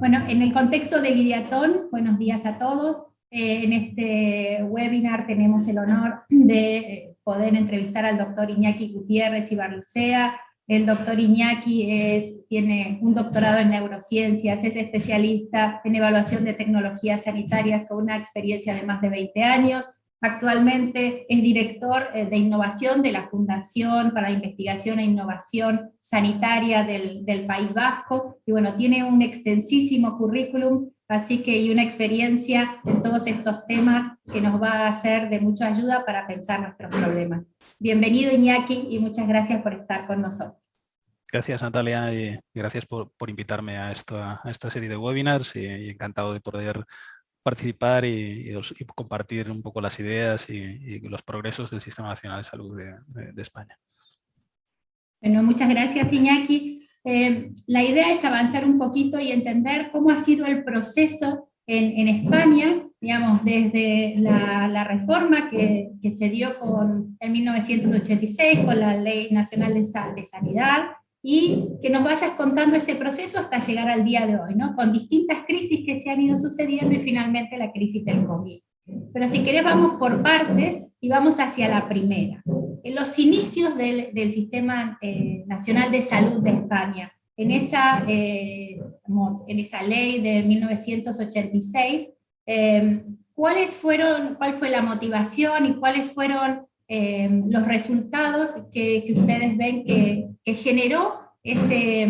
Bueno, en el contexto del IDIATON, buenos días a todos. En este webinar tenemos el honor de poder entrevistar al doctor Iñaki Gutiérrez Ibarlucea. El doctor Iñaki tiene un doctorado en neurociencias, es especialista en evaluación de tecnologías sanitarias con una experiencia de más de 20 años. Actualmente es director de innovación de la Fundación para la Investigación e Innovación Sanitaria del País Vasco, y bueno, tiene un extensísimo currículum, así que y una experiencia en todos estos temas que nos va a ser de mucha ayuda para pensar nuestros problemas. Bienvenido, Iñaki, y muchas gracias por estar con nosotros. Gracias, Natalia, y gracias por invitarme a esta serie de webinars, y encantado de poder participar y compartir un poco las ideas y los progresos del Sistema Nacional de Salud de España. Bueno, muchas gracias, Iñaki. La idea es avanzar un poquito y entender cómo ha sido el proceso en España, digamos, desde la reforma que se dio en 1986 con la Ley Nacional de Sanidad, y que nos vayas contando ese proceso hasta llegar al día de hoy, ¿no? Con distintas crisis que se han ido sucediendo y finalmente la crisis del COVID. Pero si querés vamos por partes y vamos hacia la primera. En los inicios del Sistema Nacional de Salud de España, en esa ley de 1986, ¿cuál fue la motivación y cuáles fueron los resultados que ustedes ven que generó ese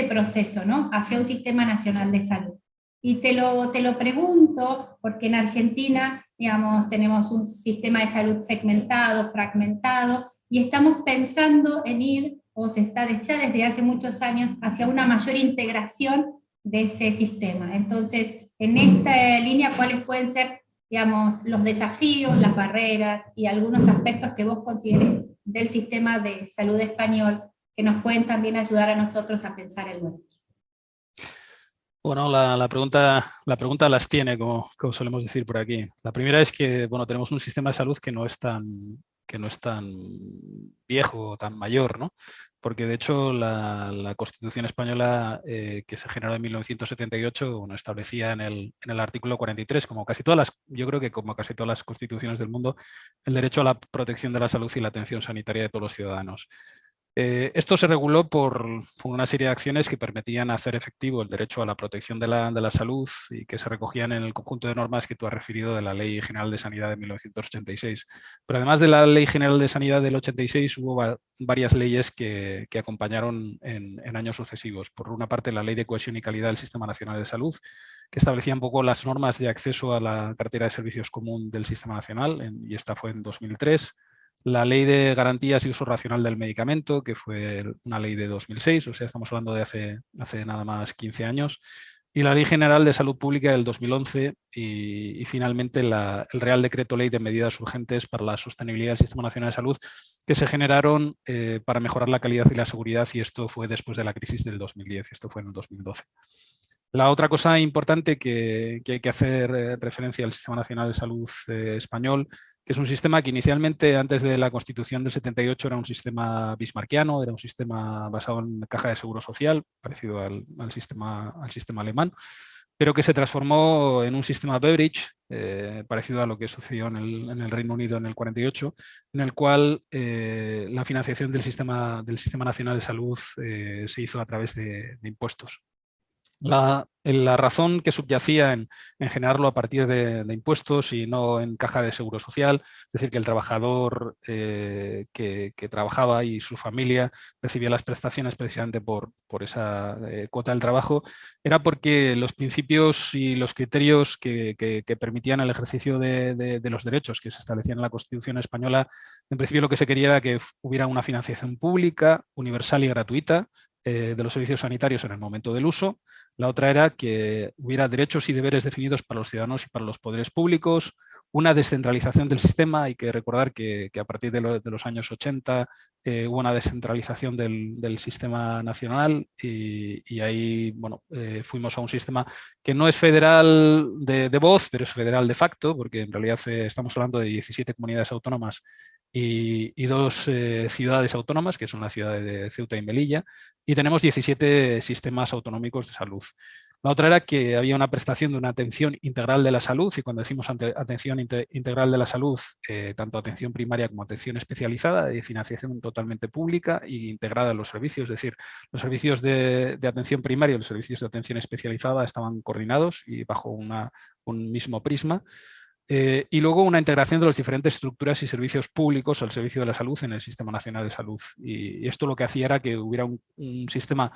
proceso, ¿no?, hacia un Sistema Nacional de Salud? Y te lo pregunto porque en Argentina, digamos, tenemos un sistema de salud segmentado, fragmentado, y estamos pensando en ir, o se está ya desde hace muchos años, hacia una mayor integración de ese sistema. Entonces, en esta línea, ¿cuáles pueden ser, digamos, los desafíos, las barreras y algunos aspectos que vos consideres del sistema de salud español que nos pueden también ayudar a nosotros a pensar el nuestro? Bueno, la pregunta las tiene, como solemos decir por aquí. La primera es que, bueno, tenemos un sistema de salud que no es tan viejo o tan mayor, ¿no? Porque de hecho la Constitución española, que se generó en 1978, bueno, establecía en el artículo 43, yo creo que como casi todas las constituciones del mundo, el derecho a la protección de la salud y la atención sanitaria de todos los ciudadanos. Esto se reguló por una serie de acciones que permitían hacer efectivo el derecho a la protección de la salud, y que se recogían en el conjunto de normas que tú has referido de la Ley General de Sanidad de 1986. Pero además de la Ley General de Sanidad del 86, hubo varias leyes que acompañaron en años sucesivos. Por una parte, la Ley de Cohesión y Calidad del Sistema Nacional de Salud, que establecía un poco las normas de acceso a la cartera de servicios común del Sistema Nacional, y esta fue en 2003. La Ley de Garantías y Uso Racional del Medicamento, que fue una ley de 2006, o sea, estamos hablando de hace nada más 15 años. Y la Ley General de Salud Pública del 2011 y finalmente el Real Decreto Ley de Medidas Urgentes para la Sostenibilidad del Sistema Nacional de Salud, que se generaron para mejorar la calidad y la seguridad, y esto fue después de la crisis del 2010, esto fue en el 2012. La otra cosa importante que hay que hacer referencia al Sistema Nacional de Salud español, que es un sistema que inicialmente, antes de la Constitución del 78, era un sistema bismarckiano, era un sistema basado en caja de seguro social, parecido al sistema alemán, pero que se transformó en un sistema Beveridge, parecido a lo que sucedió en el Reino Unido en el 48, en el cual la financiación del Sistema Nacional de Salud se hizo a través de impuestos. La razón que subyacía en generarlo a partir de impuestos y no en caja de seguro social, es decir, que el trabajador que trabajaba y su familia recibía las prestaciones precisamente por esa cuota del trabajo, era porque los principios y los criterios que permitían el ejercicio de los derechos que se establecían en la Constitución española, en principio lo que se quería era que hubiera una financiación pública, universal y gratuita de los servicios sanitarios en el momento del uso. La otra era que hubiera derechos y deberes definidos para los ciudadanos y para los poderes públicos, una descentralización del sistema. Hay que recordar que a partir de los años 80 hubo una descentralización del sistema nacional, y ahí, bueno, fuimos a un sistema que no es federal de voz, pero es federal de facto, porque en realidad estamos hablando de 17 comunidades autónomas y 2 ciudades autónomas, que son la ciudad de Ceuta y Melilla, y tenemos 17 sistemas autonómicos de salud. La otra era que había una prestación de una atención integral de la salud, y cuando decimos atención integral de la salud, tanto atención primaria como atención especializada, de financiación totalmente pública e integrada en los servicios, es decir, los servicios de atención primaria y los servicios de atención especializada estaban coordinados y bajo un mismo prisma. Y luego una integración de las diferentes estructuras y servicios públicos al servicio de la salud en el Sistema Nacional de Salud. Y esto lo que hacía era que hubiera un sistema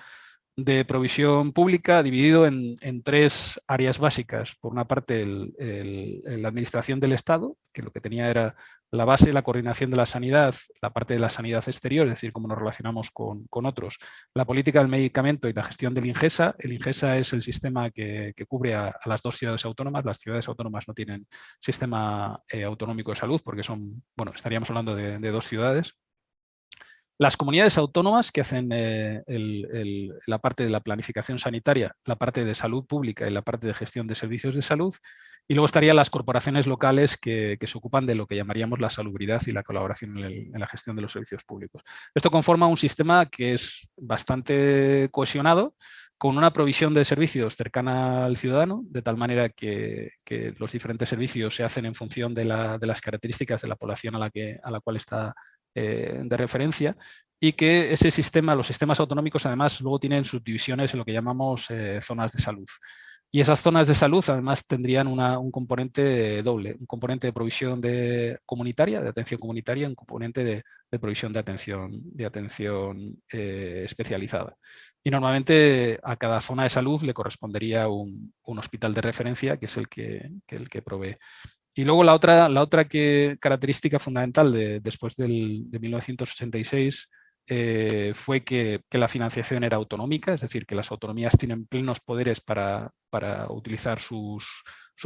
de provisión pública dividido en 3 áreas básicas. Por una parte, la administración del Estado, que lo que tenía era la base, la coordinación de la sanidad, la parte de la sanidad exterior, es decir, cómo nos relacionamos con otros, la política del medicamento y la gestión del INGESA. El INGESA es el sistema que cubre a las 2 ciudades autónomas. Las ciudades autónomas no tienen sistema autonómico de salud porque estaríamos hablando de 2 ciudades. Las comunidades autónomas que hacen la parte de la planificación sanitaria, la parte de salud pública y la parte de gestión de servicios de salud. Y luego estarían las corporaciones locales que se ocupan de lo que llamaríamos la salubridad y la colaboración en la gestión de los servicios públicos. Esto conforma un sistema que es bastante cohesionado, con una provisión de servicios cercana al ciudadano, de tal manera que los diferentes servicios se hacen en función de las características de la población a la cual está de referencia, y que ese sistema, los sistemas autonómicos, además luego tienen subdivisiones en lo que llamamos zonas de salud. Y esas zonas de salud además tendrían un componente doble, un componente de provisión comunitaria, de atención comunitaria, y un componente de provisión de atención especializada. Y normalmente a cada zona de salud le correspondería un hospital de referencia, que es el que provee. Y luego la otra característica fundamental después de 1986 fue que la financiación era autonómica, es decir, que las autonomías tienen plenos poderes para utilizar su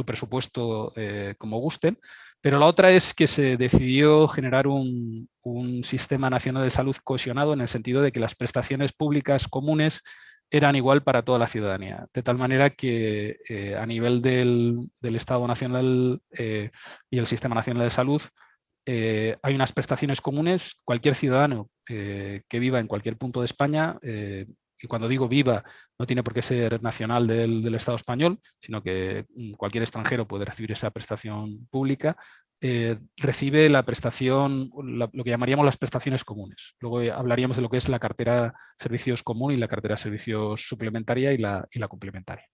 presupuesto como gusten, pero la otra es que se decidió generar un sistema nacional de salud cohesionado, en el sentido de que las prestaciones públicas comunes eran igual para toda la ciudadanía, de tal manera que a nivel del Estado Nacional y el Sistema Nacional de Salud hay unas prestaciones comunes. Cualquier ciudadano que viva en cualquier punto de España, y cuando digo viva, no tiene por qué ser nacional del Estado español, sino que cualquier extranjero puede recibir esa prestación pública, recibe la prestación, lo que llamaríamos las prestaciones comunes. Luego hablaríamos de lo que es la cartera servicios común y la cartera servicios suplementaria y la complementaria.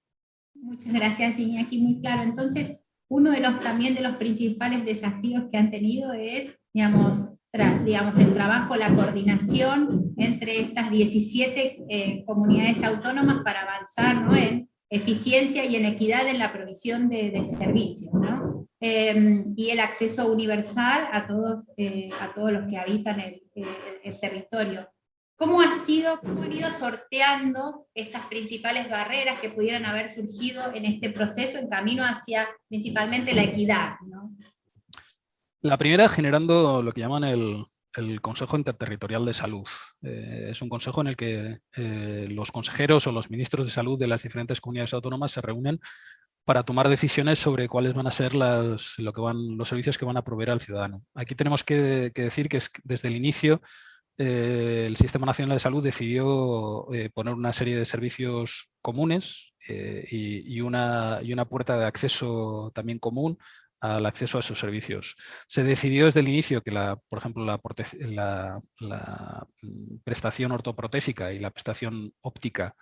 Muchas gracias, Iñaki, muy claro. Entonces, uno también de los principales desafíos que han tenido es, digamos, el trabajo, la coordinación entre estas 17 comunidades autónomas para avanzar, ¿no?, en eficiencia y en equidad en la provisión de servicios, ¿no? Y el acceso universal a todos los que habitan el territorio. ¿Cómo han ido sorteando estas principales barreras que pudieran haber surgido en este proceso en camino hacia principalmente la equidad, ¿no? La primera, generando lo que llaman el Consejo Interterritorial de Salud. Es un consejo en el que los consejeros o los ministros de salud de las diferentes comunidades autónomas se reúnen para tomar decisiones sobre cuáles van a ser los servicios que van a proveer al ciudadano. Aquí tenemos que decir que desde el inicio el Sistema Nacional de Salud decidió poner una serie de servicios comunes y una puerta de acceso también común al acceso a esos servicios. Se decidió desde el inicio que, por ejemplo, la prestación ortoprotésica y la prestación óptica,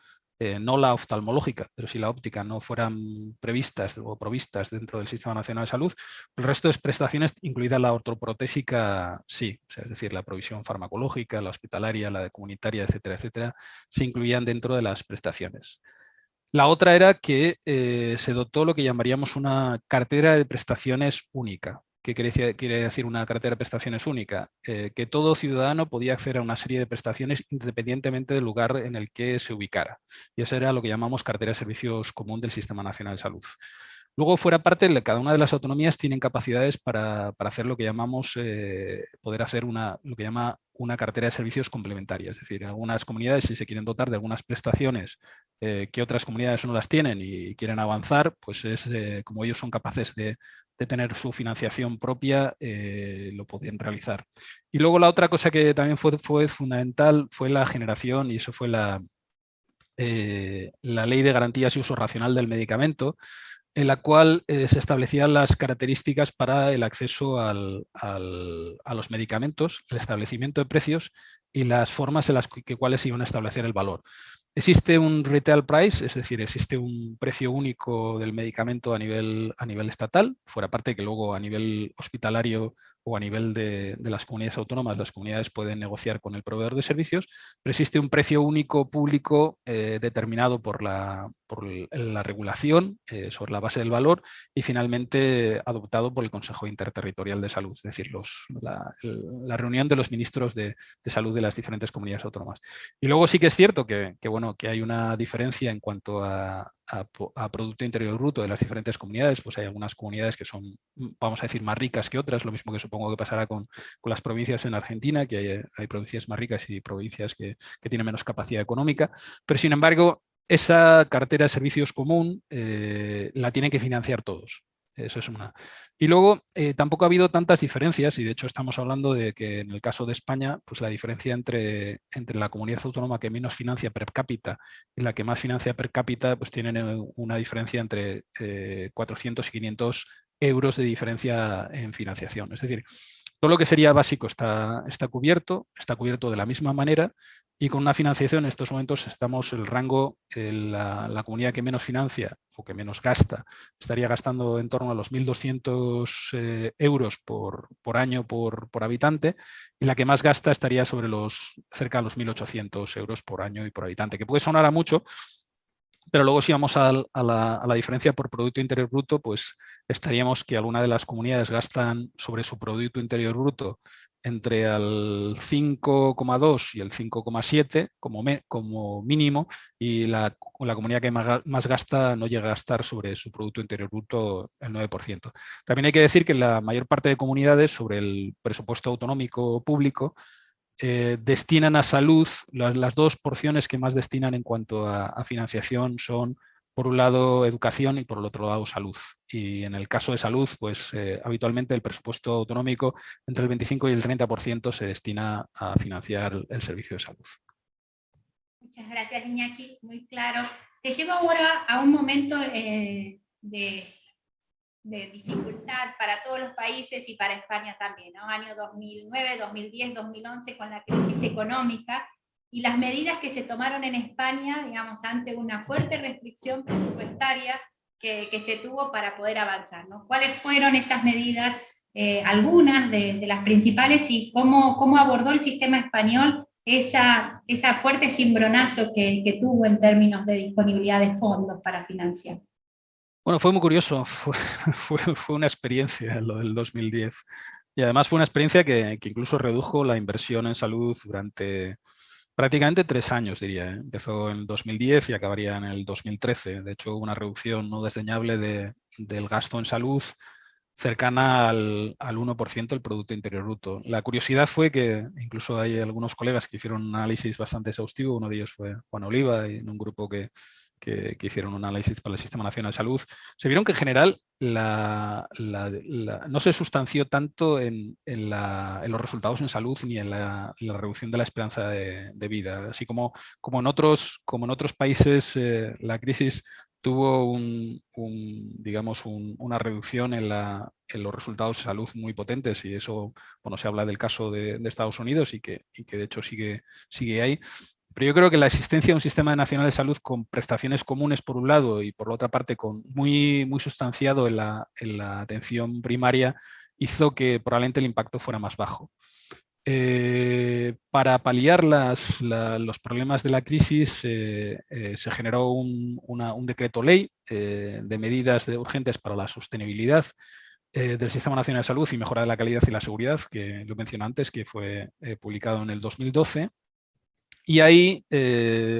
no la oftalmológica, pero si la óptica, no fueran previstas o provistas dentro del Sistema Nacional de Salud. El resto de prestaciones, incluida la ortoprotésica, sí, o sea, es decir, la provisión farmacológica, la hospitalaria, la comunitaria, etcétera, etcétera, se incluían dentro de las prestaciones. La otra era que se dotó lo que llamaríamos una cartera de prestaciones única. ¿Qué quiere decir una cartera de prestaciones única? Que todo ciudadano podía acceder a una serie de prestaciones independientemente del lugar en el que se ubicara. Y esa era lo que llamamos cartera de servicios común del Sistema Nacional de Salud. Luego, fuera parte, cada una de las autonomías tienen capacidades para hacer lo que llamamos, poder hacer lo que llama una cartera de servicios complementaria. Es decir, algunas comunidades, si se quieren dotar de algunas prestaciones que otras comunidades no las tienen y quieren avanzar, pues como ellos son capaces de tener su financiación propia, lo podían realizar. Y luego la otra cosa que también fue fundamental fue la generación, y eso fue la Ley de Garantías y Uso Racional del Medicamento, en la cual se establecían las características para el acceso a los medicamentos, el establecimiento de precios y las formas en las cuales se iban a establecer el valor. Existe un retail price, es decir, existe un precio único del medicamento a nivel estatal, fuera parte que luego a nivel hospitalario o a nivel de las comunidades autónomas, las comunidades pueden negociar con el proveedor de servicios, pero existe un precio único público determinado por la regulación sobre la base del valor y finalmente adoptado por el Consejo Interterritorial de Salud, es decir, la reunión de los ministros de salud de las diferentes comunidades autónomas. Y luego sí que es cierto bueno, que hay una diferencia en cuanto a Producto Interior Bruto de las diferentes comunidades. Pues hay algunas comunidades que son, vamos a decir, más ricas que otras, lo mismo que supongo que pasará con las provincias en Argentina, que hay provincias más ricas y provincias que tienen menos capacidad económica, pero sin embargo esa cartera de servicios común la tienen que financiar todos. Eso es una. Y luego tampoco ha habido tantas diferencias y de hecho estamos hablando de que en el caso de España pues la diferencia entre la comunidad autónoma que menos financia per cápita y la que más financia per cápita pues tienen una diferencia entre 400 y 500 euros de diferencia en financiación. Es decir, todo lo que sería básico está cubierto de la misma manera y con una financiación en estos momentos estamos el rango, la comunidad que menos financia o que menos gasta, estaría gastando en torno a los 1.200 euros por año por habitante y la que más gasta estaría sobre cerca de los 1.800 euros por año y por habitante, que puede sonar a mucho, pero luego si vamos a la diferencia por Producto Interior Bruto, pues estaríamos que algunas de las comunidades gastan sobre su Producto Interior Bruto entre el 5,2 y el 5,7 como mínimo, y la comunidad que más gasta no llega a gastar sobre su Producto Interior Bruto el 9%. También hay que decir que la mayor parte de comunidades sobre el presupuesto autonómico público destinan a salud, las dos porciones que más destinan en cuanto a financiación son, por un lado, educación y por el otro lado, salud. Y en el caso de salud, pues habitualmente el presupuesto autonómico entre el 25 y el 30% se destina a financiar el servicio de salud. Muchas gracias, Iñaki, muy claro. Te llevo ahora a un momento de dificultad para todos los países y para España también, ¿no? Año 2009, 2010, 2011 con la crisis económica y las medidas que se tomaron en España, digamos, ante una fuerte restricción presupuestaria que se tuvo para poder avanzar, ¿no? ¿Cuáles fueron esas medidas, algunas de las principales, y cómo abordó el sistema español esa fuerte cimbronazo que tuvo en términos de disponibilidad de fondos para financiar? Bueno, fue muy curioso, fue una experiencia lo del 2010 y además fue una experiencia que incluso redujo la inversión en salud durante prácticamente 3 años, diría. Empezó en 2010 y acabaría en el 2013. De hecho, una reducción no desdeñable del gasto en salud cercana al 1% del Producto Interior Bruto. La curiosidad fue que incluso hay algunos colegas que hicieron un análisis bastante exhaustivo, uno de ellos fue Juan Oliva, y en un grupo que hicieron un análisis para el Sistema Nacional de Salud, se vieron que en general no se sustanció tanto en los resultados en salud ni en la reducción de la esperanza de vida. Así como en otros países la crisis tuvo una reducción en los resultados de salud muy potentes, y eso, bueno, se habla del caso de Estados Unidos y que de hecho sigue ahí. Pero yo creo que la existencia de un sistema nacional de salud con prestaciones comunes por un lado y por la otra parte muy sustanciado en la atención primaria hizo que probablemente el impacto fuera más bajo. Para paliar los problemas de la crisis se generó un decreto ley de medidas urgentes para la sostenibilidad del Sistema Nacional de Salud y mejora de la calidad y la seguridad, que lo mencioné antes, que fue publicado en el 2012. Y ahí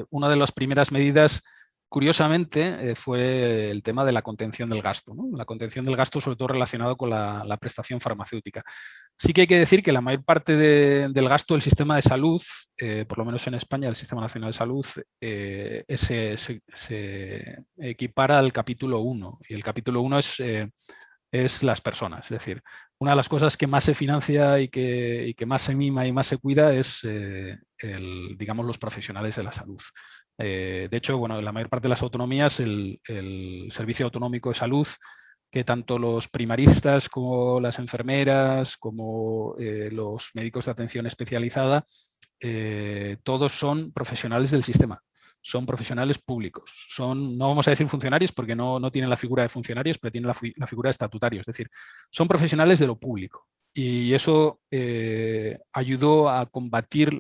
una de las primeras medidas, curiosamente, fue el tema de la contención del gasto, ¿no? La contención del gasto, sobre todo relacionado con la prestación farmacéutica. Sí que hay que decir que la mayor parte del gasto del sistema de salud, por lo menos en España, el Sistema Nacional de Salud, se equipara al capítulo 1. Y el capítulo 1 es es las personas. Es decir, una de las cosas que más se financia y que más se mima y más se cuida es, digamos, los profesionales de la salud. De hecho, bueno, en la mayor parte de las autonomías, el Servicio Autonómico de Salud, que tanto los primaristas como las enfermeras, como los médicos de atención especializada, todos son profesionales del sistema. Son profesionales públicos. No vamos a decir funcionarios porque no tienen la figura de funcionarios, pero tienen la figura de estatutarios. Es decir, son profesionales de lo público. Y eso ayudó a combatir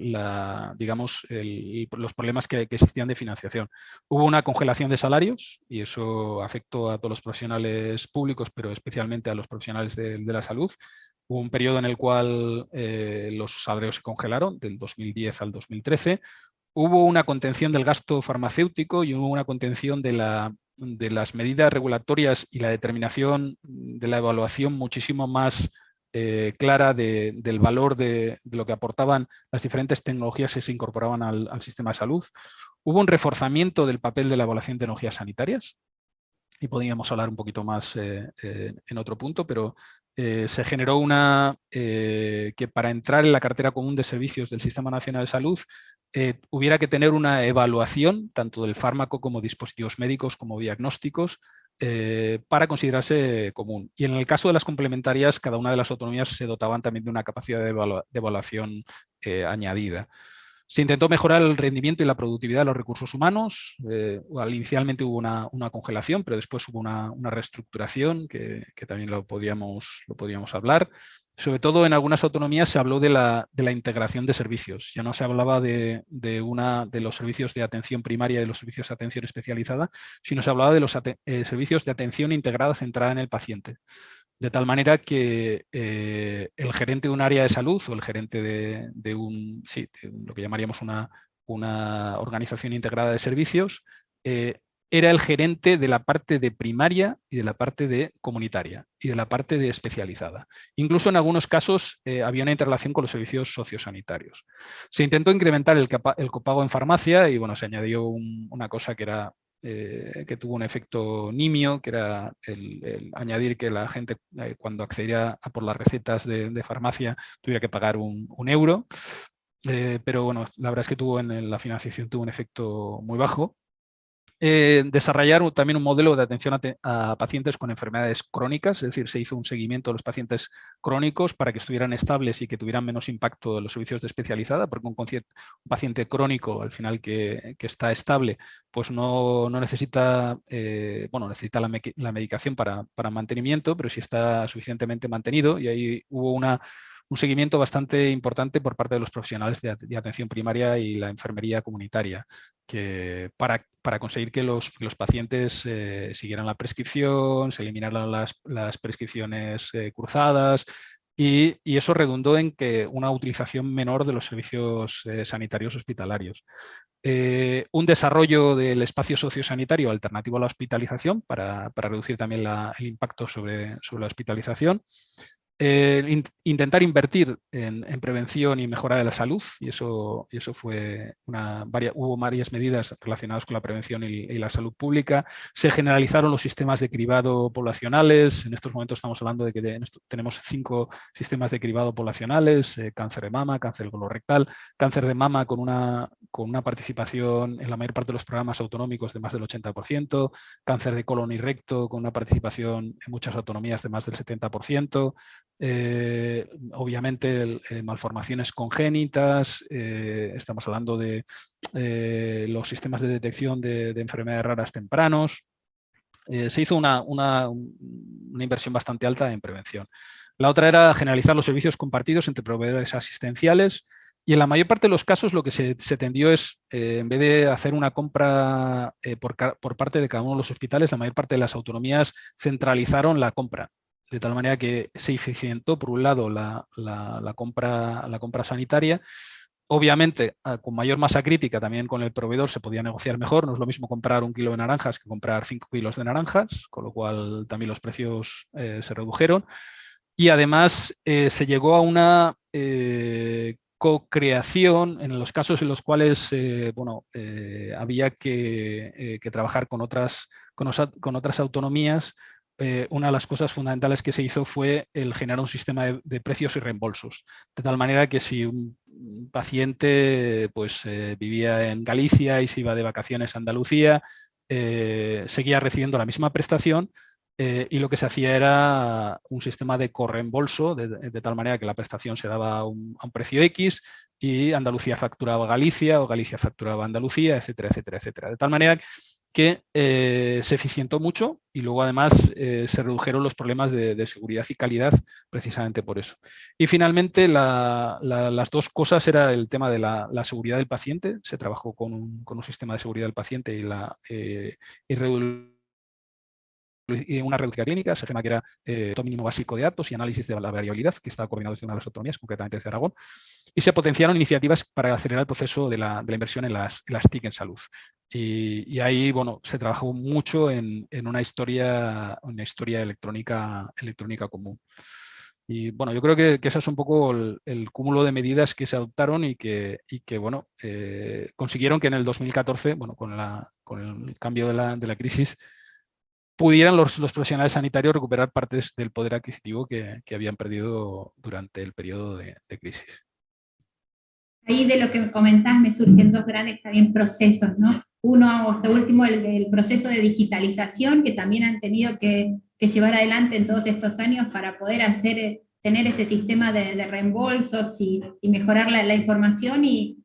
digamos, los problemas que existían de financiación. Hubo una congelación de salarios y eso afectó a todos los profesionales públicos, pero especialmente a los profesionales de la salud. Hubo un periodo en el cual los salarios se congelaron, del 2010 al 2013. Hubo una contención del gasto farmacéutico y hubo una contención de las medidas regulatorias y la determinación de la evaluación muchísimo más clara del valor de lo que aportaban las diferentes tecnologías que se incorporaban al sistema de salud. Hubo un reforzamiento del papel de la evaluación de tecnologías sanitarias, y podríamos hablar un poquito más en otro punto, pero se generó que para entrar en la cartera común de servicios del Sistema Nacional de Salud hubiera que tener una evaluación tanto del fármaco como dispositivos médicos como diagnósticos para considerarse común. Y en el caso de las complementarias, cada una de las autonomías se dotaban también de una capacidad de evaluación añadida. Se intentó mejorar el rendimiento y la productividad de los recursos humanos. Inicialmente hubo una congelación, pero después hubo una reestructuración que también lo podríamos hablar. Sobre todo en algunas autonomías se habló de la integración de servicios. Ya no se hablaba de los servicios de atención primaria y de los servicios de atención especializada, sino se hablaba de los servicios de atención integrada centrada en el paciente. De tal manera que el gerente de un área de salud o el gerente de lo que llamaríamos una organización integrada de servicios era el gerente de la parte de primaria y de la parte de comunitaria y de la parte de especializada. Incluso en algunos casos había una interrelación con los servicios sociosanitarios. Se intentó incrementar el copago en farmacia y bueno, se añadió una cosa que tuvo un efecto nimio, que era el añadir que la gente cuando accediera a por las recetas de farmacia tuviera que pagar un euro. Pero bueno, la verdad es que en la financiación tuvo un efecto muy bajo. Desarrollar también un modelo de atención a pacientes con enfermedades crónicas, es decir, se hizo un seguimiento de los pacientes crónicos para que estuvieran estables y que tuvieran menos impacto en los servicios de especializada, porque un paciente crónico, al final que está estable, pues no necesita, necesita la medicación para mantenimiento, pero sí está suficientemente mantenido, y ahí hubo un seguimiento bastante importante por parte de los profesionales de atención primaria y la enfermería comunitaria, que para conseguir que los pacientes siguieran la prescripción, se eliminaran las prescripciones cruzadas, y eso redundó en que una utilización menor de los servicios sanitarios hospitalarios. Un desarrollo del espacio sociosanitario alternativo a la hospitalización para reducir también el impacto sobre la hospitalización. Intentar invertir en prevención y mejora de la salud, y eso fue hubo varias medidas relacionadas con la prevención y la salud pública. Se generalizaron los sistemas de cribado poblacionales. En estos momentos estamos hablando de que tenemos 5 sistemas de cribado poblacionales: cáncer de mama, cáncer colorectal, cáncer de mama con una participación en la mayor parte de los programas autonómicos de más del 80%, cáncer de colon y recto con una participación en muchas autonomías de más del 70%, obviamente malformaciones congénitas, estamos hablando de los sistemas de detección de enfermedades raras tempranos. Se hizo una inversión bastante alta en prevención. La otra era generalizar los servicios compartidos entre proveedores asistenciales, y en la mayor parte de los casos lo que se tendió es, en vez de hacer una compra por parte de cada uno de los hospitales, la mayor parte de las autonomías centralizaron la compra, de tal manera que se eficientó, por un lado, la compra sanitaria. Obviamente, con mayor masa crítica, también con el proveedor se podía negociar mejor. No es lo mismo comprar 1 kilo de naranjas que comprar 5 kilos de naranjas, con lo cual también los precios se redujeron. Y además se llegó a una co-creación en los casos en los cuales había que trabajar con otras autonomías una de las cosas fundamentales que se hizo fue el generar un sistema de precios y reembolsos, de tal manera que si un paciente pues, vivía en Galicia y se iba de vacaciones a Andalucía, seguía recibiendo la misma prestación, y lo que se hacía era un sistema de correembolso, de tal manera que la prestación se daba a un precio X y Andalucía facturaba a Galicia o Galicia facturaba a Andalucía, etcétera, etcétera, etcétera. De tal manera que se eficientó mucho y luego además se redujeron los problemas de seguridad y calidad precisamente por eso. Y finalmente las dos cosas era el tema de la seguridad del paciente. Se trabajó con un sistema de seguridad del paciente y una reducción clínica, se llama que era dato mínimo básico de datos y análisis de la variabilidad, que estaba coordinado desde una de las autonomías, concretamente desde Aragón, y se potenciaron iniciativas para acelerar el proceso de la inversión en las TIC en salud. Y ahí, bueno, se trabajó mucho en una historia electrónica común. Y bueno, yo creo que ese es un poco el cúmulo de medidas que se adoptaron y que bueno, consiguieron que en el 2014, bueno, con el cambio de la crisis, pudieran los profesionales sanitarios recuperar partes del poder adquisitivo que habían perdido durante el periodo de crisis. Ahí de lo que me comentás me surgen dos grandes también procesos, ¿no? Uno, este último, el proceso de digitalización que también han tenido que llevar adelante en todos estos años para poder tener ese sistema de reembolsos y mejorar la información y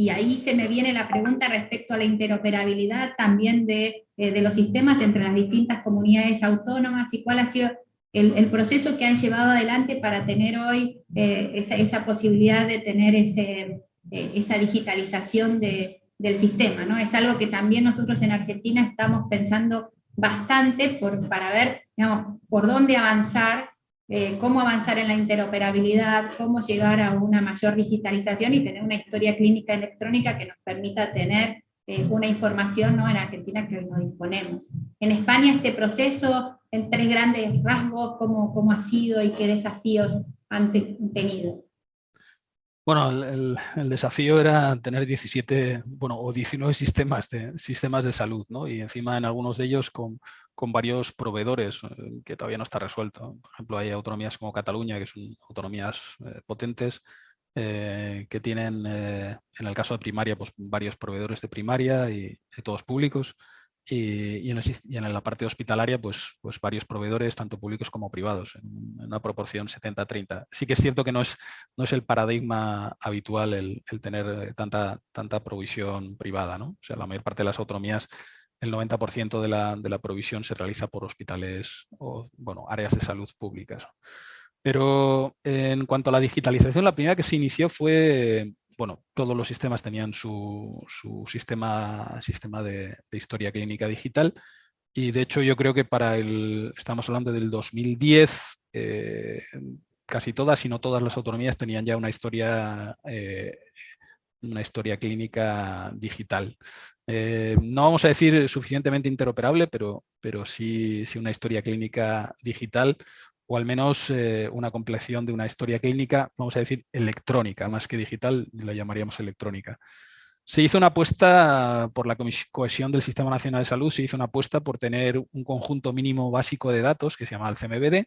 ahí se me viene la pregunta respecto a la interoperabilidad también de los sistemas entre las distintas comunidades autónomas y cuál ha sido el proceso que han llevado adelante para tener hoy esa posibilidad de tener esa digitalización del sistema, ¿no? Es algo que también nosotros en Argentina estamos pensando bastante para ver, digamos, por dónde avanzar, cómo avanzar en la interoperabilidad, cómo llegar a una mayor digitalización y tener una historia clínica electrónica que nos permita tener una información, ¿no?, en Argentina que hoy no disponemos. En España este proceso, en tres grandes rasgos, ¿cómo ha sido y qué desafíos han tenido? Bueno, el desafío era tener 17, bueno, o 19 sistemas de salud, ¿no? Y encima en algunos de ellos con varios proveedores, que todavía no está resuelto. Por ejemplo, hay autonomías como Cataluña, que son autonomías potentes, que tienen, en el caso de primaria, pues varios proveedores de primaria y todos públicos. Y en la parte hospitalaria, pues varios proveedores, tanto públicos como privados, en una proporción 70-30. Sí que es cierto que no es el paradigma habitual el tener tanta provisión privada, ¿no? O sea, la mayor parte de las autonomías, el 90% de la provisión se realiza por hospitales o, bueno, áreas de salud públicas. Pero en cuanto a la digitalización, la primera que se inició fue, bueno, todos los sistemas tenían su sistema de historia clínica digital, y de hecho yo creo que estamos hablando del 2010, casi todas, si no todas las autonomías tenían ya una historia clínica digital. No vamos a decir suficientemente interoperable, pero sí una historia clínica digital, o al menos una compleción de una historia clínica, vamos a decir, electrónica, más que digital, la llamaríamos electrónica. Se hizo una apuesta por la cohesión del Sistema Nacional de Salud, se hizo una apuesta por tener un conjunto mínimo básico de datos que se llama el CMBD,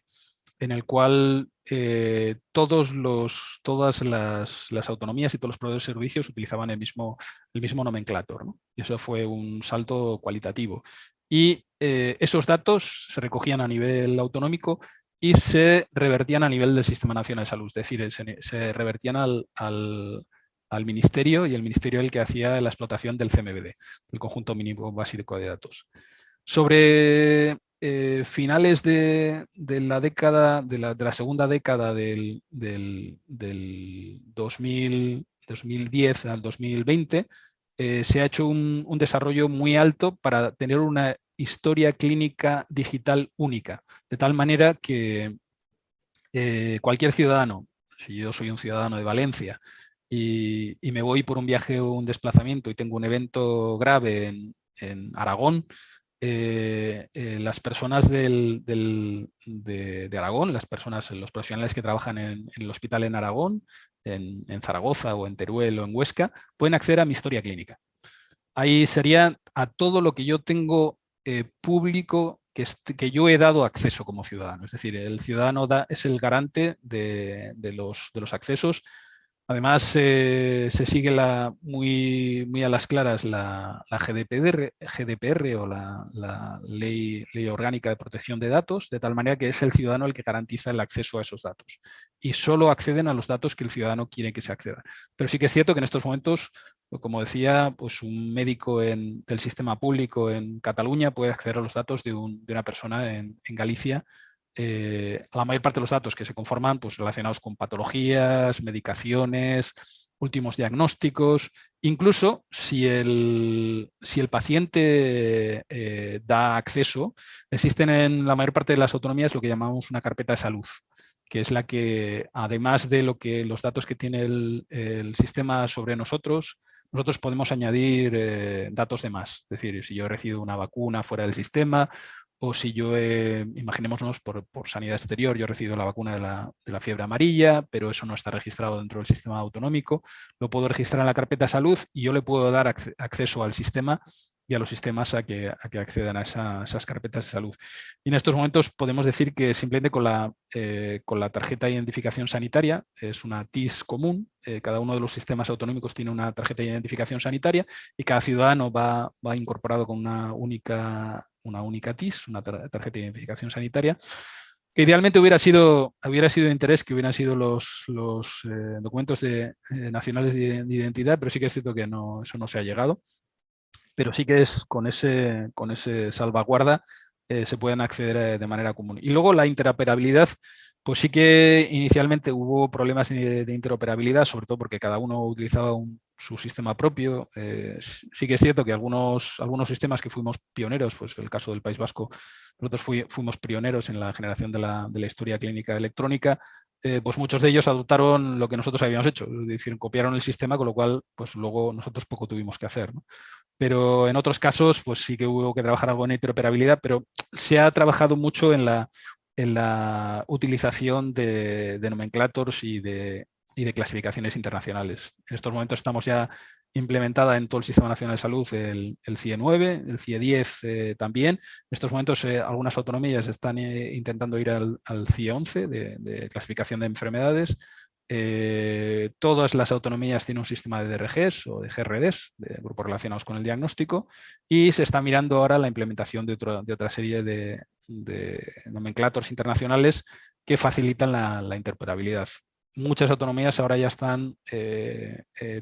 en el cual todas las autonomías y todos los proveedores de servicios utilizaban el mismo nomenclator, ¿no? Y eso fue un salto cualitativo. Y esos datos se recogían a nivel autonómico y se revertían a nivel del Sistema Nacional de Salud, es decir, se revertían al Ministerio, y el Ministerio es el que hacía la explotación del CMBD, del conjunto mínimo básico de datos. Sobre finales de la década, de la segunda década del 2010 al 2020, se ha hecho un desarrollo muy alto para tener una historia clínica digital única, de tal manera que cualquier ciudadano, si yo soy un ciudadano de Valencia y me voy por un viaje o un desplazamiento y tengo un evento grave en Aragón, las personas de Aragón, los profesionales que trabajan en el hospital en Aragón, en Zaragoza o en Teruel o en Huesca, pueden acceder a mi historia clínica. Ahí sería a todo lo que yo tengo público que yo he dado acceso como ciudadano. Es decir, el ciudadano es el garante de los accesos. Además, se sigue muy a las claras la GDPR o la ley Orgánica de Protección de Datos, de tal manera que es el ciudadano el que garantiza el acceso a esos datos. Y solo acceden a los datos que el ciudadano quiere que se acceda. Pero sí que es cierto que en estos momentos, como decía, pues un médico del sistema público en Cataluña puede acceder a los datos de una persona en Galicia. A la mayor parte de los datos que se conforman pues, relacionados con patologías, medicaciones, últimos diagnósticos, incluso si el paciente da acceso, existen en la mayor parte de las autonomías lo que llamamos una carpeta de salud, que es la que, además de los datos que tiene el sistema sobre nosotros podemos añadir datos de más. Es decir, si yo he recibido una vacuna fuera del sistema, o si yo, imaginémonos por sanidad exterior, yo he recibido la vacuna de la fiebre amarilla, pero eso no está registrado dentro del sistema autonómico, lo puedo registrar en la carpeta salud y yo le puedo dar acceso al sistema y a los sistemas a que accedan a esas carpetas de salud. Y en estos momentos podemos decir que simplemente con la tarjeta de identificación sanitaria, es una TIS común, cada uno de los sistemas autonómicos tiene una tarjeta de identificación sanitaria y cada ciudadano va incorporado con una única TIS, una tarjeta de identificación sanitaria, que idealmente hubiera sido de interés que hubieran sido los documentos nacionales de identidad, pero sí que es cierto que eso no se ha llegado. Pero sí que es con ese salvaguarda se pueden acceder de manera común. Y luego la interoperabilidad, pues sí que inicialmente hubo problemas de interoperabilidad, sobre todo porque cada uno utilizaba su sistema propio. Sí que es cierto que algunos sistemas que fuimos pioneros, pues el caso del País Vasco, nosotros fuimos pioneros en la generación de la historia clínica electrónica, pues muchos de ellos adoptaron lo que nosotros habíamos hecho, es decir, copiaron el sistema, con lo cual pues luego nosotros poco tuvimos que hacer, ¿no? Pero en otros casos pues sí que hubo que trabajar algo en interoperabilidad, pero se ha trabajado mucho en la utilización de nomenclators y de clasificaciones internacionales. En estos momentos estamos ya implementada en todo el Sistema Nacional de Salud el CIE 9, el CIE 10 también. En estos momentos algunas autonomías están intentando ir al CIE 11 de clasificación de enfermedades. Todas las autonomías tienen un sistema de DRGs o de GRDs, de grupos relacionados con el diagnóstico, y se está mirando ahora la implementación de otra serie de nomenclators internacionales que facilitan la interoperabilidad. Muchas autonomías ahora ya están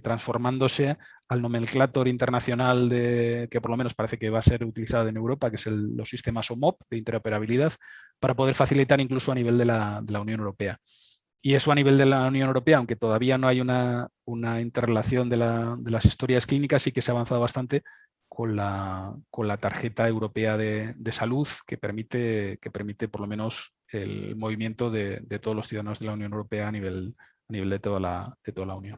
transformándose al nomenclator internacional que por lo menos parece que va a ser utilizado en Europa, que es los sistemas OMOP de interoperabilidad, para poder facilitar incluso a nivel de la Unión Europea. Y eso a nivel de la Unión Europea, aunque todavía no hay una interrelación de las historias clínicas, sí que se ha avanzado bastante con la tarjeta europea de salud que permite por lo menos el movimiento de todos los ciudadanos de la Unión Europea a nivel de toda la Unión.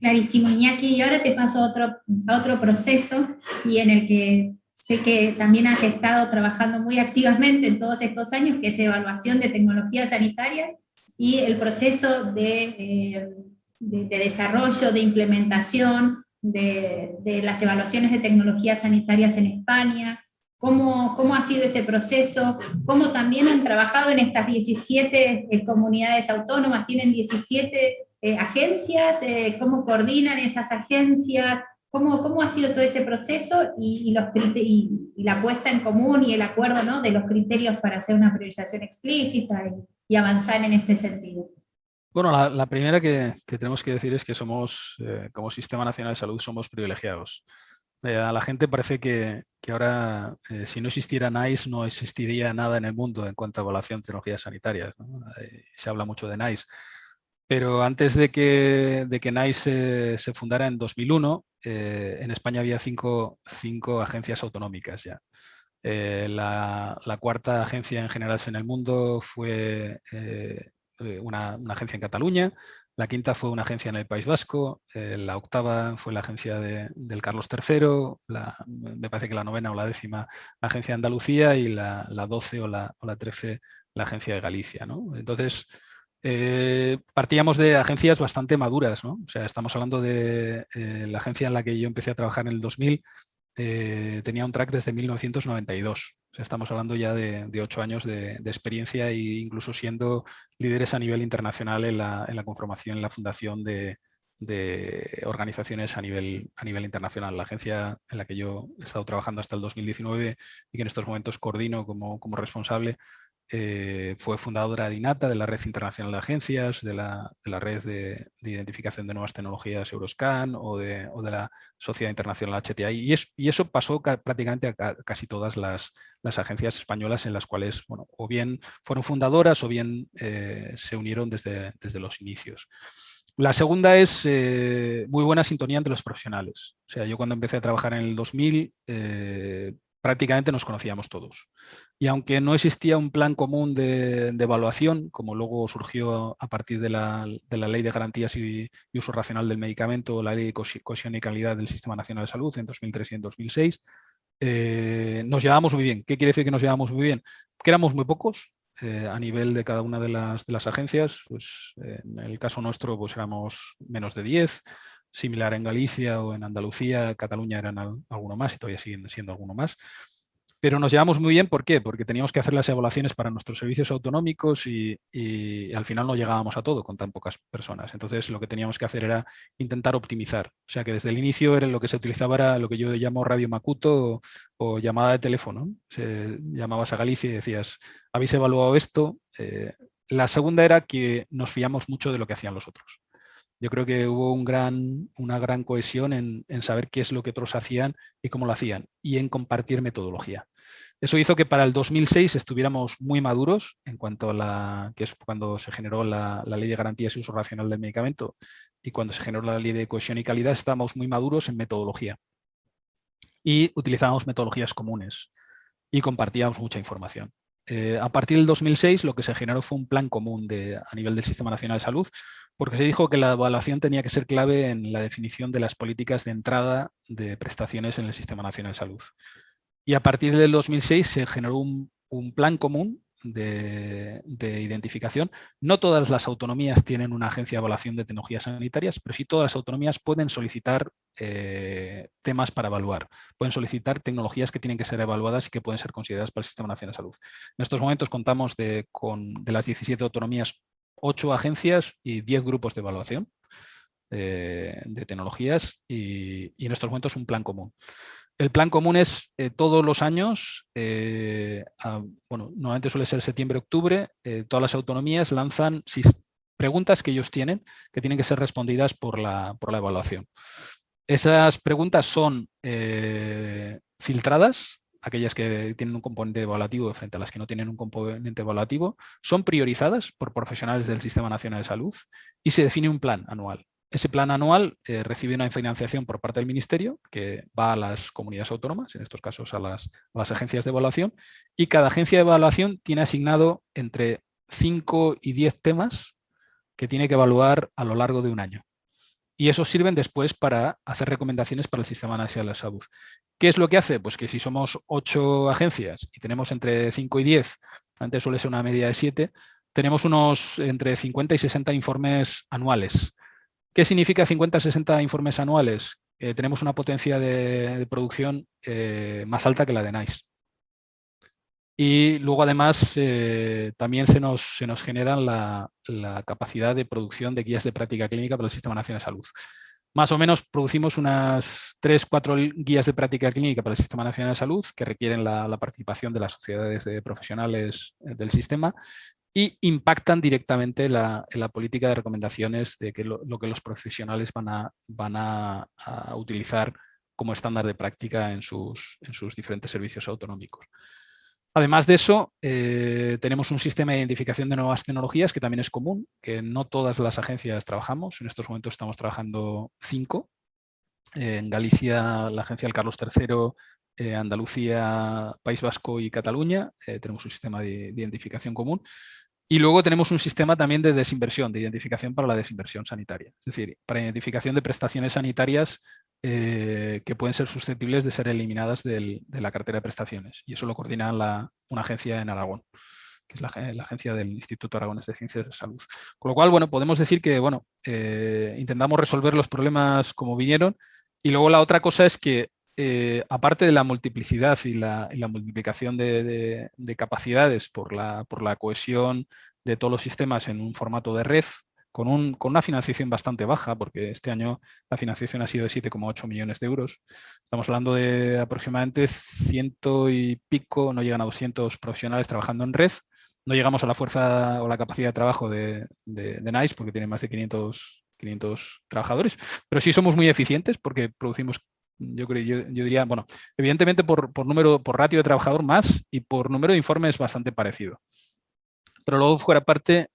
Clarísimo, Iñaki. Y ahora te paso a otro proceso y en el que sé que también has estado trabajando muy activamente en todos estos años, que es evaluación de tecnologías sanitarias y el proceso de desarrollo, de implementación de las evaluaciones de tecnologías sanitarias en España. ¿Cómo ha sido ese proceso? ¿Cómo también han trabajado en estas 17 comunidades autónomas? ¿Tienen 17 agencias? ¿Cómo coordinan esas agencias? ¿Cómo ha sido todo ese proceso y la puesta en común y el acuerdo, ¿no?, de los criterios para hacer una priorización explícita y avanzar en este sentido? Bueno, la primera que tenemos que decir es que somos, como Sistema Nacional de Salud, somos privilegiados. A la gente parece que ahora, si no existiera NICE, no existiría nada en el mundo en cuanto a evaluación de tecnologías sanitarias, ¿no? Se habla mucho de NICE. Pero antes de que NICE se fundara en 2001, en España había cinco agencias autonómicas ya. La cuarta agencia en general en el mundo fue una agencia en Cataluña, la quinta fue una agencia en el País Vasco, la octava fue la agencia del Carlos III, me parece que la novena o la décima la agencia de Andalucía y la 12 o la 13 la agencia de Galicia, ¿no? Entonces, partíamos de agencias bastante maduras, ¿no? O sea, estamos hablando de la agencia en la que yo empecé a trabajar en el 2000, tenía un track desde 1992. O sea, estamos hablando ya de 8 años de experiencia e incluso siendo líderes a nivel internacional en la conformación, en la fundación de organizaciones a nivel internacional. La agencia en la que yo he estado trabajando hasta el 2019 y que en estos momentos coordino como responsable, fue fundadora de INATA, de la Red Internacional de Agencias, de la Red de Identificación de Nuevas Tecnologías Euroscan o de la Sociedad Internacional HTI. Y eso pasó prácticamente a casi todas las agencias españolas en las cuales, bueno, o bien fueron fundadoras o bien se unieron desde los inicios. La segunda es muy buena sintonía entre los profesionales. O sea, yo cuando empecé a trabajar en el 2000, prácticamente nos conocíamos todos. Y aunque no existía un plan común de evaluación, como luego surgió a partir de la Ley de Garantías y Uso Racional del Medicamento, la Ley de Cohesión y Calidad del Sistema Nacional de Salud en 2003 y en 2006, nos llevábamos muy bien. ¿Qué quiere decir que nos llevábamos muy bien? Que éramos muy pocos. A nivel de cada una de las agencias, pues en el caso nuestro pues éramos menos de 10, similar en Galicia o en Andalucía, Cataluña eran alguno más y todavía siguen siendo alguno más. Pero nos llevamos muy bien, ¿por qué? Porque teníamos que hacer las evaluaciones para nuestros servicios autonómicos y al final no llegábamos a todo con tan pocas personas. Entonces lo que teníamos que hacer era intentar optimizar. O sea que desde el inicio era lo que se utilizaba era lo que yo llamo radio Macuto o llamada de teléfono. Llamabas a Galicia y decías, ¿habéis evaluado esto? La segunda era que nos fiamos mucho de lo que hacían los otros. Yo creo que hubo una gran cohesión en saber qué es lo que otros hacían y cómo lo hacían, y en compartir metodología. Eso hizo que para el 2006 estuviéramos muy maduros en cuanto a que es cuando se generó la Ley de Garantías y Uso Racional del Medicamento y cuando se generó la Ley de Cohesión y Calidad, estábamos muy maduros en metodología y utilizábamos metodologías comunes y compartíamos mucha información. A partir del 2006 lo que se generó fue un plan común a nivel del Sistema Nacional de Salud, porque se dijo que la evaluación tenía que ser clave en la definición de las políticas de entrada de prestaciones en el Sistema Nacional de Salud. Y a partir del 2006 se generó un plan común de identificación. No todas las autonomías tienen una agencia de evaluación de tecnologías sanitarias, pero sí todas las autonomías pueden solicitar temas para evaluar. Pueden solicitar tecnologías que tienen que ser evaluadas y que pueden ser consideradas para el Sistema Nacional de Salud. En estos momentos contamos de las 17 autonomías, 8 agencias y 10 grupos de evaluación de tecnologías y en estos momentos un plan común. El plan común es todos los años, bueno, normalmente suele ser septiembre-octubre, todas las autonomías lanzan preguntas que ellos tienen, que tienen que ser respondidas por la evaluación. Esas preguntas son filtradas, aquellas que tienen un componente evaluativo frente a las que no tienen un componente evaluativo, son priorizadas por profesionales del Sistema Nacional de Salud y se define un plan anual. Ese plan anual recibe una financiación por parte del Ministerio que va a las comunidades autónomas, en estos casos a las agencias de evaluación, y cada agencia de evaluación tiene asignado entre 5 y 10 temas que tiene que evaluar a lo largo de un año. Y esos sirven después para hacer recomendaciones para el Sistema Nacional de Salud. ¿Qué es lo que hace? Pues que si somos 8 agencias y tenemos entre 5 y 10, antes suele ser una media de 7, tenemos unos entre 50 y 60 informes anuales. ¿Qué significa 50-60 informes anuales? Tenemos una potencia de producción más alta que la de NICE. Y luego además también se nos genera la capacidad de producción de guías de práctica clínica para el Sistema Nacional de Salud. Más o menos producimos unas 3-4 guías de práctica clínica para el Sistema Nacional de Salud que requieren la participación de las sociedades de profesionales del sistema y impactan directamente en la política de recomendaciones de lo que los profesionales van a utilizar como estándar de práctica en sus diferentes servicios autonómicos. Además de eso, tenemos un sistema de identificación de nuevas tecnologías que también es común, que no todas las agencias trabajamos. En estos momentos estamos trabajando 5. En Galicia, la agencia del Carlos III, Andalucía, País Vasco y Cataluña, tenemos un sistema de identificación común. Y luego tenemos un sistema también de desinversión, de identificación para la desinversión sanitaria. Es decir, para identificación de prestaciones sanitarias que pueden ser susceptibles de ser eliminadas de la cartera de prestaciones. Y eso lo coordina una agencia en Aragón, que es la agencia del Instituto Aragonés de Ciencias de Salud. Con lo cual, bueno, podemos decir que intentamos resolver los problemas como vinieron. Y luego la otra cosa es que aparte de la multiplicidad y la multiplicación de capacidades por la cohesión de todos los sistemas en un formato de red, con una financiación bastante baja, porque este año la financiación ha sido de 7,8 millones de euros. Estamos hablando de aproximadamente 100 y pico, no llegan a 200 profesionales trabajando en red. No llegamos a la fuerza o la capacidad de trabajo de NICE, porque tiene más de 500 trabajadores, pero sí somos muy eficientes porque producimos, yo diría, bueno, evidentemente por ratio de trabajador más y por número de informes bastante parecido. Pero luego, fuera parte,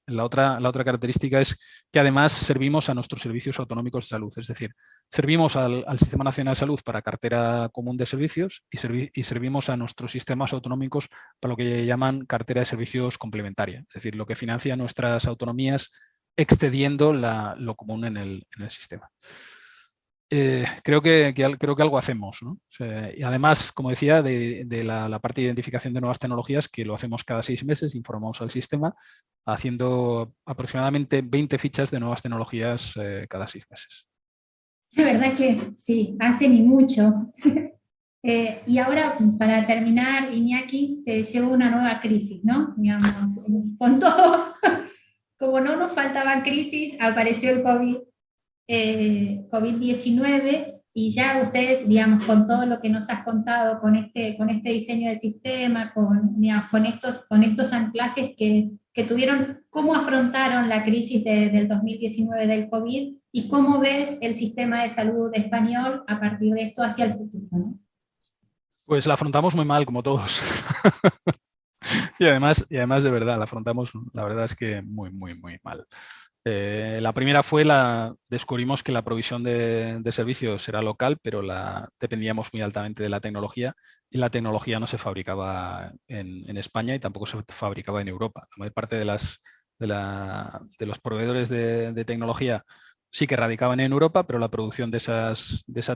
la otra característica es que además servimos a nuestros servicios autonómicos de salud. Es decir, servimos al Sistema Nacional de Salud para cartera común de servicios y servimos a nuestros sistemas autonómicos para lo que llaman cartera de servicios complementaria. Es decir, lo que financia nuestras autonomías excediendo lo común en el sistema. Creo que algo hacemos, ¿no? O sea, y además, como decía, de la parte de identificación de nuevas tecnologías, que lo hacemos cada 6 meses, informamos al sistema, haciendo aproximadamente 20 fichas de nuevas tecnologías cada 6 meses. La verdad que sí, hacen y mucho. Y ahora, para terminar, Iñaki, te llegó una nueva crisis, ¿no? Digamos, con todo, como no nos faltaban crisis, apareció el COVID-19 y ya ustedes, digamos, con todo lo que nos has contado, con este diseño del sistema, digamos, con estos anclajes que tuvieron, ¿cómo afrontaron la crisis del 2019 del COVID y cómo ves el sistema de salud español a partir de esto hacia el futuro, ¿no? Pues la afrontamos muy mal, como todos. Y además, de verdad, la afrontamos, la verdad es que muy, muy, muy mal. La primera fue descubrimos que la provisión de servicios era local, pero dependíamos muy altamente de la tecnología y la tecnología no se fabricaba en España y tampoco se fabricaba en Europa. La mayor parte de los proveedores de tecnología sí que radicaban en Europa, pero la producción de esa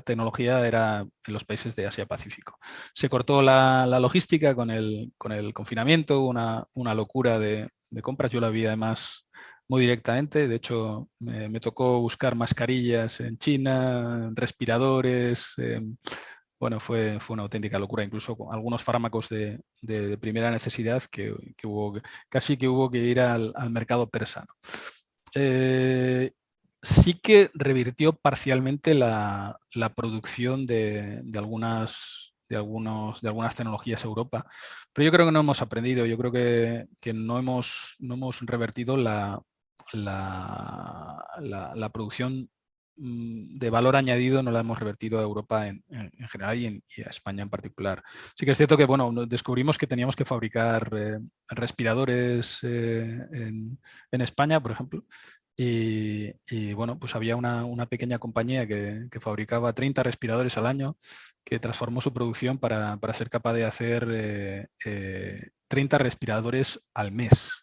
tecnología era en los países de Asia-Pacífico. Se cortó la logística con el confinamiento, una locura de compras. Yo la vi además muy directamente. De hecho, me tocó buscar mascarillas en China, respiradores. Bueno, fue una auténtica locura. Incluso con algunos fármacos de primera necesidad casi que hubo que ir al mercado persa, ¿no? Sí que revirtió parcialmente la producción de algunas tecnologías a Europa, pero yo creo que no hemos aprendido. Yo creo que no hemos revertido la producción de valor añadido, no la hemos revertido a Europa en general y a España en particular. Sí que es cierto que, bueno, descubrimos que teníamos que fabricar respiradores en España, por ejemplo. Y bueno, pues había una pequeña compañía que fabricaba 30 respiradores al año, que transformó su producción para ser capaz de hacer 30 respiradores al mes.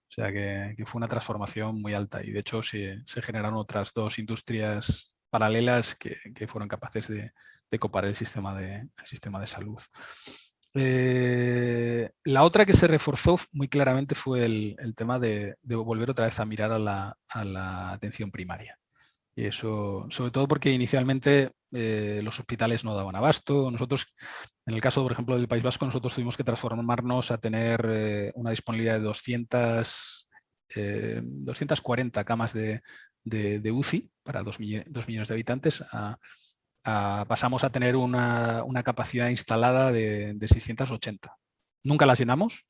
O sea que fue una transformación muy alta y de hecho se generaron otras 2 industrias paralelas que fueron capaces de copar el sistema de salud. La otra que se reforzó muy claramente fue el tema de volver otra vez a mirar a la atención primaria. Y eso, sobre todo porque inicialmente los hospitales no daban abasto. Nosotros, en el caso, por ejemplo, del País Vasco, nosotros tuvimos que transformarnos a tener una disponibilidad de 240 camas de UCI para 2 millones de habitantes. Pasamos a tener una capacidad instalada de 680. Nunca las llenamos,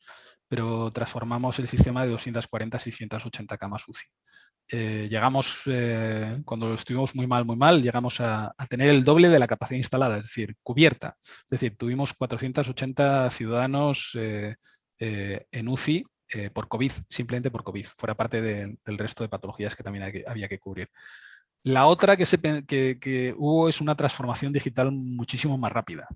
pero transformamos el sistema de 240 a 680 camas UCI. Llegamos, cuando estuvimos muy mal, llegamos a tener el doble de la capacidad instalada, es decir, cubierta. Es decir, tuvimos 480 ciudadanos en UCI por COVID, simplemente por COVID, fuera parte del resto de patologías que también había que cubrir. La otra que hubo es una transformación digital muchísimo más rápida.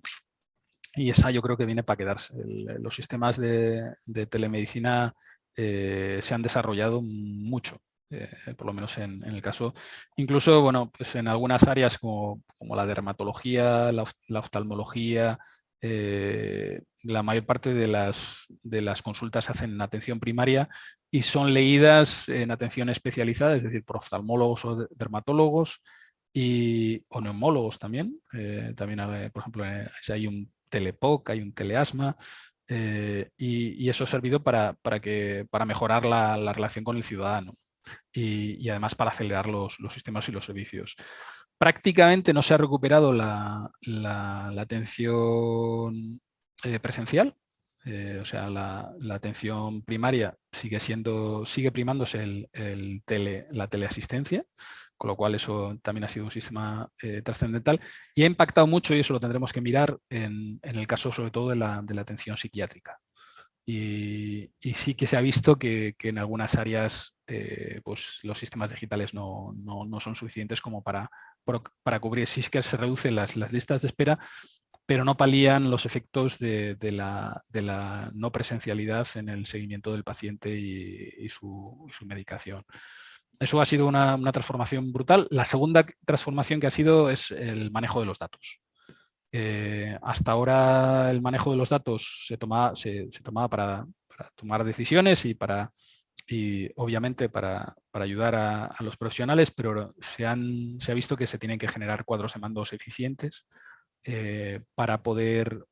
Y esa yo creo que viene para quedarse. Los sistemas de telemedicina se han desarrollado mucho, por lo menos en el caso. Incluso, bueno, pues en algunas áreas como la dermatología, la oftalmología, la mayor parte de las consultas se hacen en atención primaria y son leídas en atención especializada, es decir, por oftalmólogos o dermatólogos. o neumólogos también. También por ejemplo, hay un telepoc, hay un teleasma, y eso ha servido para mejorar la relación con el ciudadano y además para acelerar los sistemas y los servicios. Prácticamente no se ha recuperado la atención presencial. O sea, la atención primaria sigue primándose la teleasistencia, con lo cual eso también ha sido un sistema trascendental y ha impactado mucho, y eso lo tendremos que mirar en el caso sobre todo de la atención psiquiátrica. Y sí que se ha visto que en algunas áreas pues los sistemas digitales no son suficientes como para cubrir. Sí que se reducen las listas de espera, pero no palían los efectos de la no presencialidad en el seguimiento del paciente y su medicación. Eso ha sido una transformación brutal. La segunda transformación que ha sido es el manejo de los datos. Hasta ahora el manejo de los datos se tomaba para tomar decisiones y obviamente para ayudar a los profesionales, pero se ha visto que se tienen que generar cuadros de mandos eficientes para poder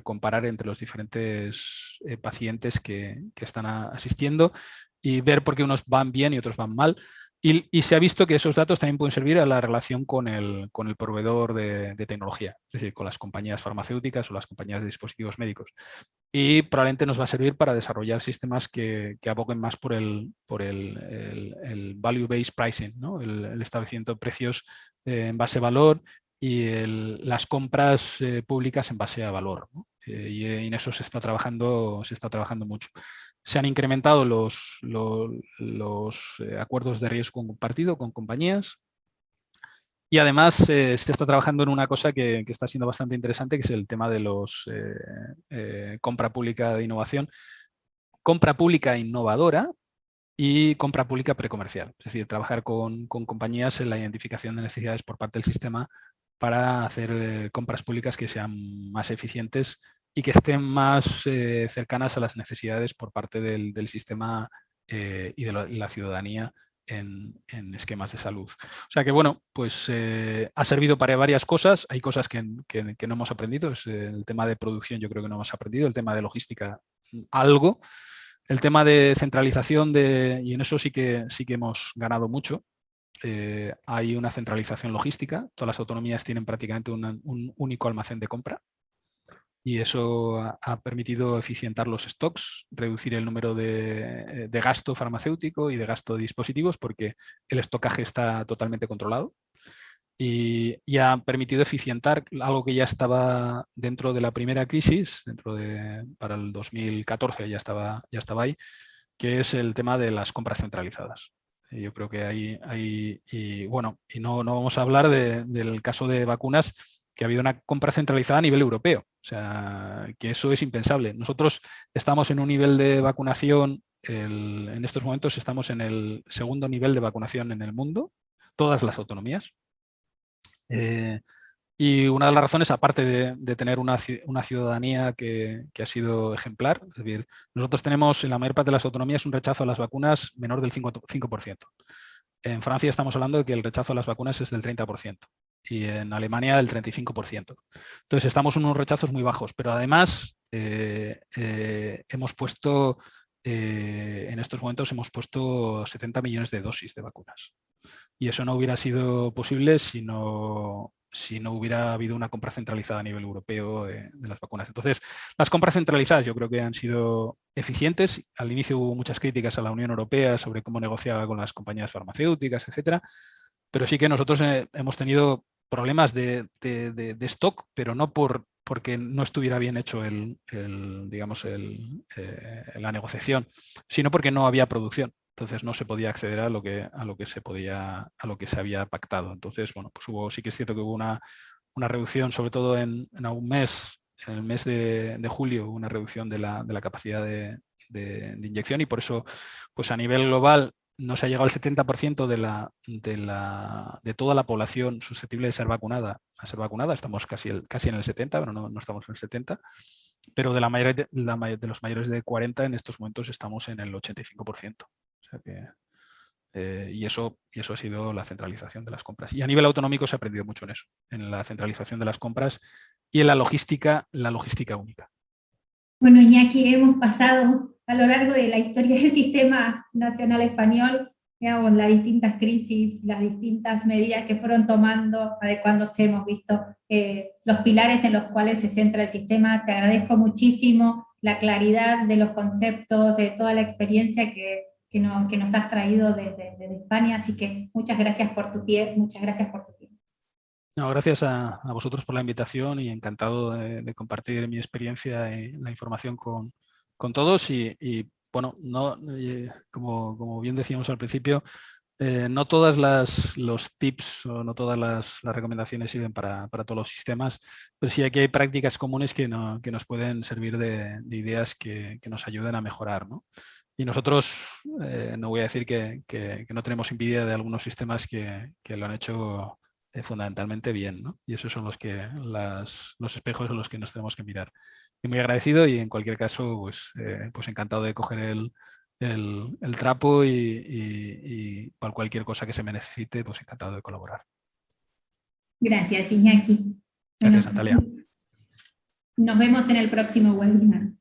comparar entre los diferentes pacientes que están asistiendo y ver por qué unos van bien y otros van mal. Y se ha visto que esos datos también pueden servir a la relación con el proveedor de tecnología, es decir, con las compañías farmacéuticas o las compañías de dispositivos médicos. Y probablemente nos va a servir para desarrollar sistemas que aboguen más por el value-based pricing, ¿no? El establecimiento de precios en base a valor y las compras públicas en base a valor, ¿no? Y en eso se está trabajando mucho. Se han incrementado los acuerdos de riesgo compartido con compañías y además se está trabajando en una cosa que está siendo bastante interesante, que es el tema de los compra pública de innovación, compra pública innovadora y compra pública precomercial. Es decir, trabajar con compañías en la identificación de necesidades por parte del sistema para hacer compras públicas que sean más eficientes y que estén más cercanas a las necesidades por parte del sistema y de la ciudadanía en esquemas de salud. O sea que, bueno, pues ha servido para varias cosas. Hay cosas que no hemos aprendido. Es el tema de producción, yo creo que no hemos aprendido. El tema de logística, algo. El tema de centralización, y en eso sí que hemos ganado mucho. Hay una centralización logística. Todas las autonomías tienen prácticamente un único almacén de compra. Y eso ha permitido eficientar los stocks, reducir el número de gasto farmacéutico y de gasto de dispositivos, porque el estocaje está totalmente controlado. Y ha permitido eficientar algo que ya estaba dentro de la primera crisis, para el 2014 ya estaba ahí, que es el tema de las compras centralizadas. Yo creo que y no vamos a hablar del caso de vacunas, que ha habido una compra centralizada a nivel europeo. O sea, que eso es impensable. Nosotros estamos en un nivel de vacunación, en estos momentos estamos en el segundo nivel de vacunación en el mundo, todas las autonomías. Y una de las razones, aparte de tener una ciudadanía que ha sido ejemplar, es decir, nosotros tenemos en la mayor parte de las autonomías un rechazo a las vacunas menor del 5%. En Francia estamos hablando de que el rechazo a las vacunas es del 30% y en Alemania del 35%. Entonces estamos en unos rechazos muy bajos, pero además hemos puesto, en estos momentos hemos puesto 70 millones de dosis de vacunas. Y eso no hubiera sido posible si no hubiera habido una compra centralizada a nivel europeo de las vacunas. Entonces, las compras centralizadas yo creo que han sido eficientes. Al inicio hubo muchas críticas a la Unión Europea sobre cómo negociaba con las compañías farmacéuticas, etcétera. Pero sí que nosotros hemos tenido problemas de stock, pero no porque no estuviera bien hecho la negociación, sino porque no había producción. Entonces no se podía acceder a lo que se había pactado. Entonces, bueno, pues sí que es cierto que hubo una reducción, sobre todo en algún mes, en el mes de julio, una reducción de la capacidad de inyección, y por eso, pues a nivel global, no se ha llegado al 70% de toda la población susceptible de ser vacunada a ser vacunada. Estamos casi en el 70%, pero no estamos en el 70%. Pero de los mayores de 40 en estos momentos estamos en el 85%. O sea que y eso ha sido la centralización de las compras. Y a nivel autonómico se ha aprendido mucho en eso, en la centralización de las compras y en la logística única. Bueno, Iñaki, hemos pasado a lo largo de la historia del sistema nacional español, digamos, las distintas crisis, las distintas medidas que fueron tomando, adecuándose, hemos visto los pilares en los cuales se centra el sistema. Te agradezco muchísimo la claridad de los conceptos, de toda la experiencia que nos has traído desde España, así que muchas gracias por tu tiempo, muchas gracias por tu tiempo. No, gracias a vosotros por la invitación y encantado de compartir mi experiencia y la información con todos y bueno, como bien decíamos al principio, no todas los tips o no todas las recomendaciones sirven para todos los sistemas, pero sí aquí hay prácticas comunes que nos pueden servir de ideas que nos ayuden a mejorar, ¿no? Y nosotros, no voy a decir que no tenemos envidia de algunos sistemas que lo han hecho fundamentalmente bien, ¿no? Y esos son los espejos en los que nos tenemos que mirar. Y muy agradecido y en cualquier caso, pues encantado de coger el trapo y para cualquier cosa que se me necesite, pues encantado de colaborar. Gracias, Iñaki. Gracias, Natalia. Nos vemos en el próximo webinar.